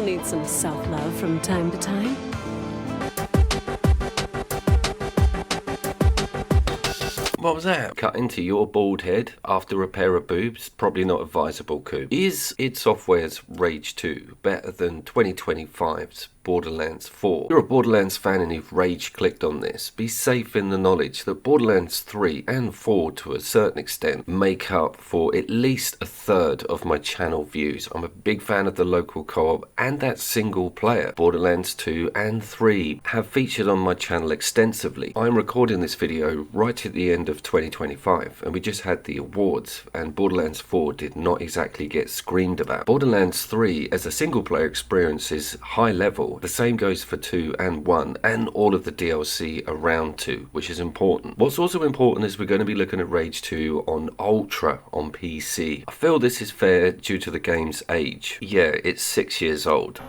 all need some self-love from time to time. What was that? Cut into your bald head after a pair of boobs? Probably not advisable, Coop. Is id Software's Rage 2 better than 2025's Borderlands 4? If you're a Borderlands fan and you've rage clicked on this, be safe in the knowledge that Borderlands 3 and 4 to a certain extent make up for at least a third of my channel views. I'm a big fan of the local co-op and that single player. Borderlands 2 and 3 have featured on my channel extensively. I'm recording this video right at the end of 2025 and we just had the awards, and Borderlands 4 did not exactly get screamed about. Borderlands 3 as a single player experience is high level. The same goes for 2 and 1 and all of the DLC around 2, which is important. What's also important is we're going to be looking at Rage 2 on Ultra on PC. I feel this is fair due to the game's age. Yeah, it's 6 years old.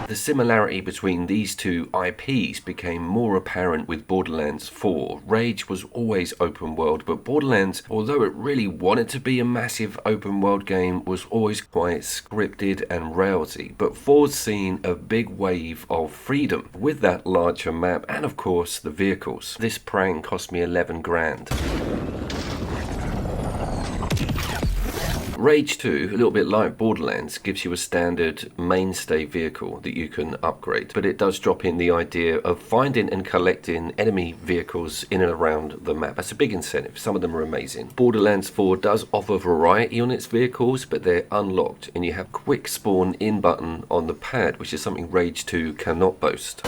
The similarity between these two IPs became more apparent with Borderlands 4. Rage was always open world, but Borderlands, although it really wanted to be a massive open world game, was always quite scripted and railsy. But 4's seen a big wave of freedom with that larger map and of course the vehicles. This prank cost me 11 grand. Rage 2, a little bit like Borderlands, gives you a standard mainstay vehicle that you can upgrade, but it does drop in the idea of finding and collecting enemy vehicles in and around the map. That's a big incentive. Some of them are amazing. Borderlands 4 does offer variety on its vehicles, but they're unlocked, and you have quick spawn in button on the pad, which is something Rage 2 cannot boast.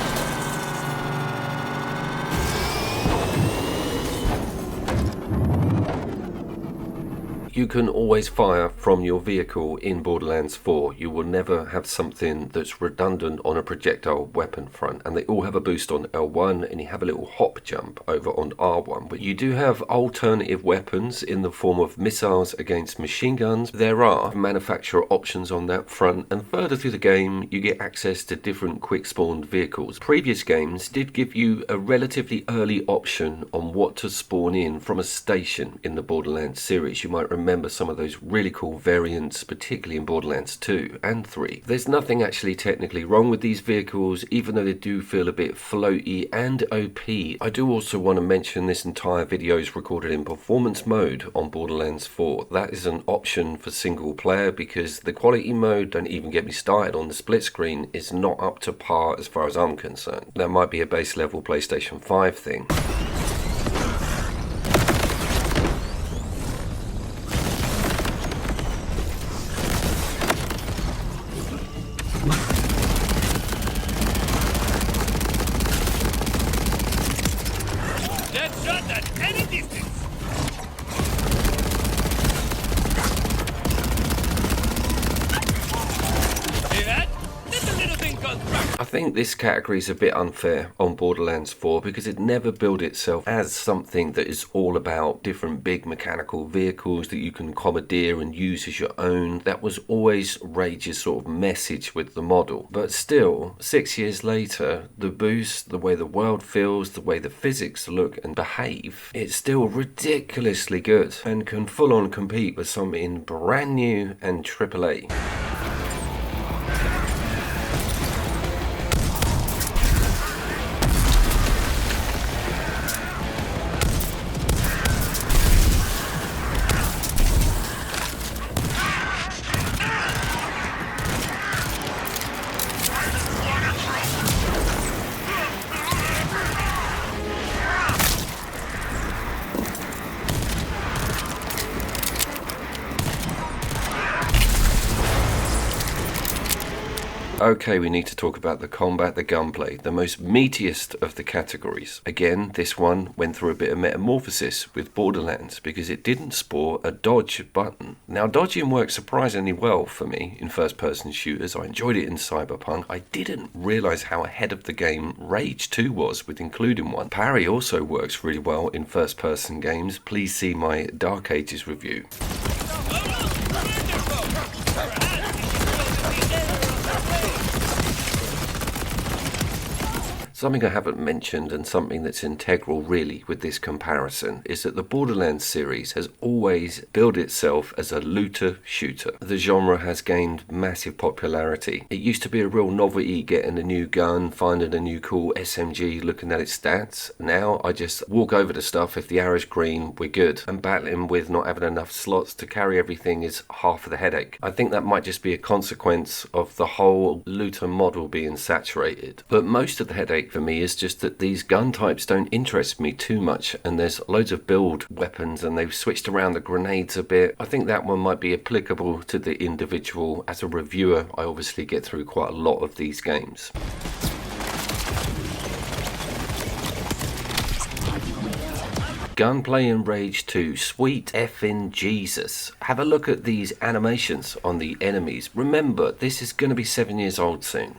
You can always fire from your vehicle in Borderlands 4. You will never have something that's redundant on a projectile weapon front, and they all have a boost on L1 and you have a little hop jump over on R1. But you do have alternative weapons in the form of missiles against machine guns. There are manufacturer options on that front, and further through the game you get access to different quick spawned vehicles. Previous games did give you a relatively early option on what to spawn in from a station in the Borderlands series. You might remember some of those really cool variants, particularly in Borderlands 2 and 3. There's nothing actually technically wrong with these vehicles, even though they do feel a bit floaty and OP. I do also want to mention this entire video is recorded in performance mode on Borderlands 4. That is an option for single player because the quality mode, don't even get me started on the split screen, is not up to par as far as I'm concerned. That might be a base level PlayStation 5 thing. I think this category is a bit unfair on Borderlands 4 because it never billed itself as something that is all about different big mechanical vehicles that you can commandeer and use as your own. That was always Rage's sort of message with the model. But still, 6 years later, the boost, the way the world feels, the way the physics look and behave, it's still ridiculously good and can full on compete with something brand new and AAA. Okay, we need to talk about the combat, the gunplay, the most meatiest of the categories. Again, this one went through a bit of metamorphosis with Borderlands because it didn't sport a dodge button. Now, dodging works surprisingly well for me in first-person shooters. I enjoyed it in Cyberpunk. I didn't realise how ahead of the game Rage 2 was with including one. Parry also works really well in first-person games. Please see my Dark Ages review. Something I haven't mentioned, and something that's integral really with this comparison, is that the Borderlands series has always billed itself as a looter shooter. The genre has gained massive popularity. It used to be a real novelty getting a new gun, finding a new cool SMG, looking at its stats. Now I just walk over to stuff, if the arrow's green, we're good. And battling with not having enough slots to carry everything is half of the headache. I think that might just be a consequence of the whole looter model being saturated. But most of the headache for me is just that these gun types don't interest me too much, and there's loads of build weapons and they've switched around the grenades a bit. I think that one might be applicable to the individual. As a reviewer, I obviously get through quite a lot of these games. Gunplay in Rage 2, sweet effing Jesus. Have a look at these animations on the enemies. Remember, this is going to be 7 years old soon.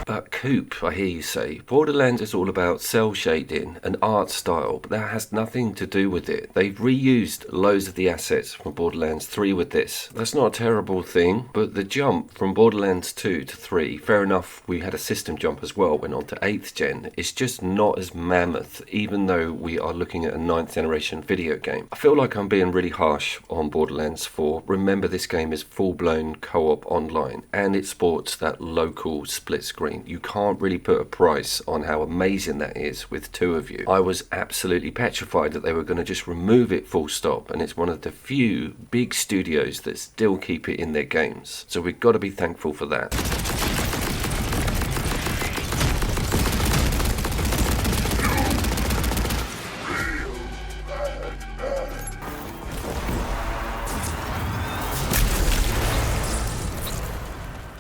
But Coop, I hear you say, Borderlands is all about cell shading and art style, but that has nothing to do with it. They've reused loads of the assets from Borderlands 3 with this. That's not a terrible thing, but the jump from Borderlands 2 to 3, fair enough, we had a system jump as well, went on to 8th gen, it's just not as mammoth, even though we are looking at a 9th generation video game. I feel like I'm being really harsh on Borderlands 4. Remember, this game is full-blown co-op online, and it sports that local split screen. You can't really put a price on how amazing that is with two of you. I was absolutely petrified that they were going to just remove it full stop, and it's one of the few big studios that still keep it in their games. So we've got to be thankful for that.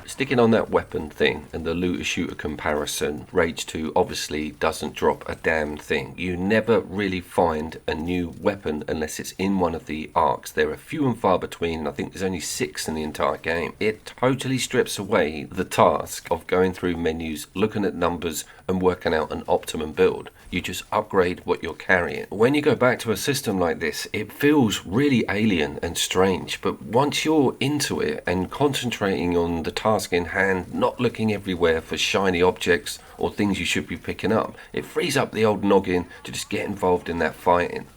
Sticking on that weapon thing and the looter shooter comparison, Rage 2 obviously doesn't drop a damn thing. You never really find a new weapon unless it's in one of the arcs. There are few and far between. I think there's only 6 in the entire game. It totally strips away the task of going through menus, looking at numbers and working out an optimum build. You just upgrade what you're carrying. When you go back to a system like this, it feels really alien and strange, but once you're into it and concentrating on the task in hand, not looking everywhere for shiny objects or things you should be picking up, it frees up the old noggin to just get involved in that fighting.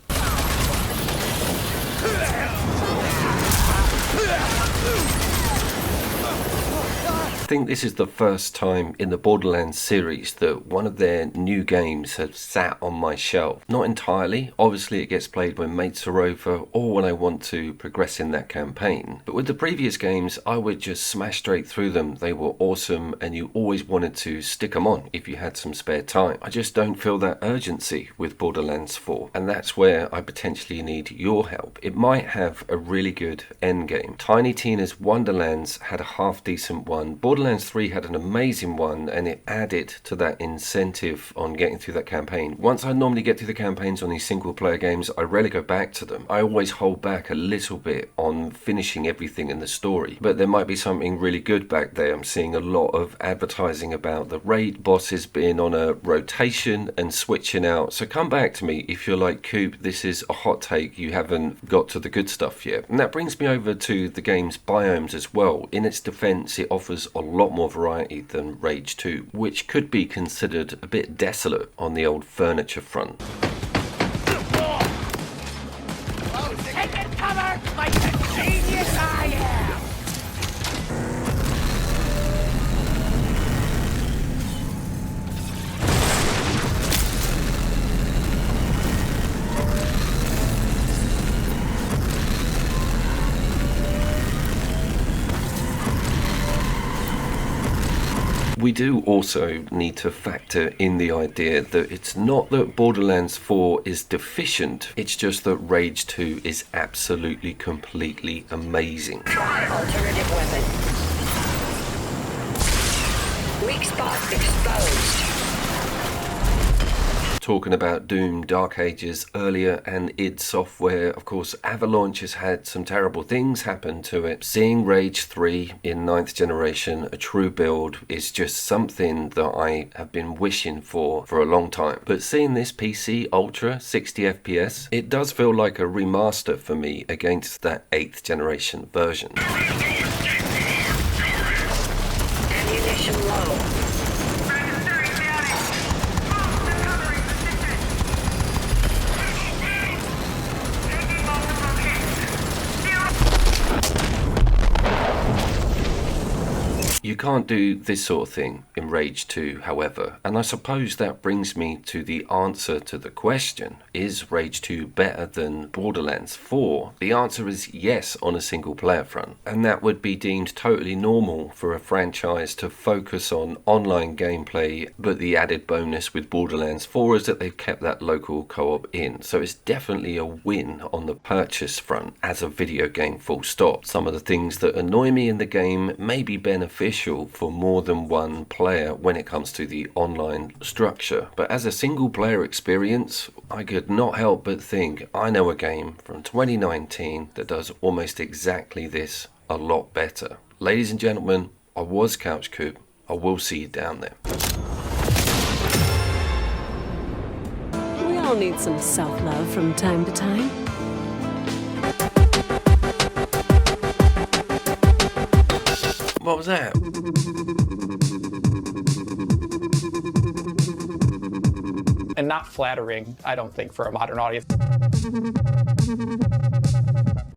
I think this is the first time in the Borderlands series that one of their new games has sat on my shelf. Not entirely, obviously it gets played when mates are over or when I want to progress in that campaign. But with the previous games, I would just smash straight through them. They were awesome and you always wanted to stick them on if you had some spare time. I just don't feel that urgency with Borderlands 4, and that's where I potentially need your help. It might have a really good end game. Tiny Tina's Wonderlands had a half decent one. Borderlands 3 had an amazing one, and it added to that incentive on getting through that campaign. Once I normally get through the campaigns on these single player games, I rarely go back to them. I always hold back a little bit on finishing everything in the story, but there might be something really good back there. I'm seeing a lot of advertising about the raid bosses being on a rotation and switching out, so come back to me if you're like, Coop, this is a hot take, you haven't got to the good stuff yet. And that brings me over to the game's Biomes as well. In its defense, it offers a lot more variety than Rage 2, which could be considered a bit desolate on the old furniture front. Take it cover like the genius I am! We do also need to factor in the idea that it's not that Borderlands 4 is deficient, it's just that Rage 2 is absolutely, completely amazing. Try alternative weapon. Weak spot exposed. talking about Doom, Dark Ages earlier, and id Software. Of course, Avalanche has had some terrible things happen to it. Seeing Rage 3 in 9th generation, a true build, is just something that I have been wishing for a long time. But seeing this PC Ultra 60 FPS, it does feel like a remaster for me against that 8th generation version. Ammunition low. You can't do this sort of thing in Rage 2, however, and I suppose that brings me to the answer to the question, is Rage 2 better than Borderlands 4? The answer is yes on a single player front, and that would be deemed totally normal for a franchise to focus on online gameplay, but the added bonus with Borderlands 4 is that they've kept that local co-op in, so it's definitely a win on the purchase front as a video game full stop. Some of the things that annoy me in the game may be beneficial for more than one player when it comes to the online structure, but as a single player experience, I could not help but think I know a game from 2019 that does almost exactly this a lot better. Ladies and gentlemen, I was Couch Coop. I will see you down there. We all need some self-love from time to time. What was that? And not flattering, I don't think, for a modern audience.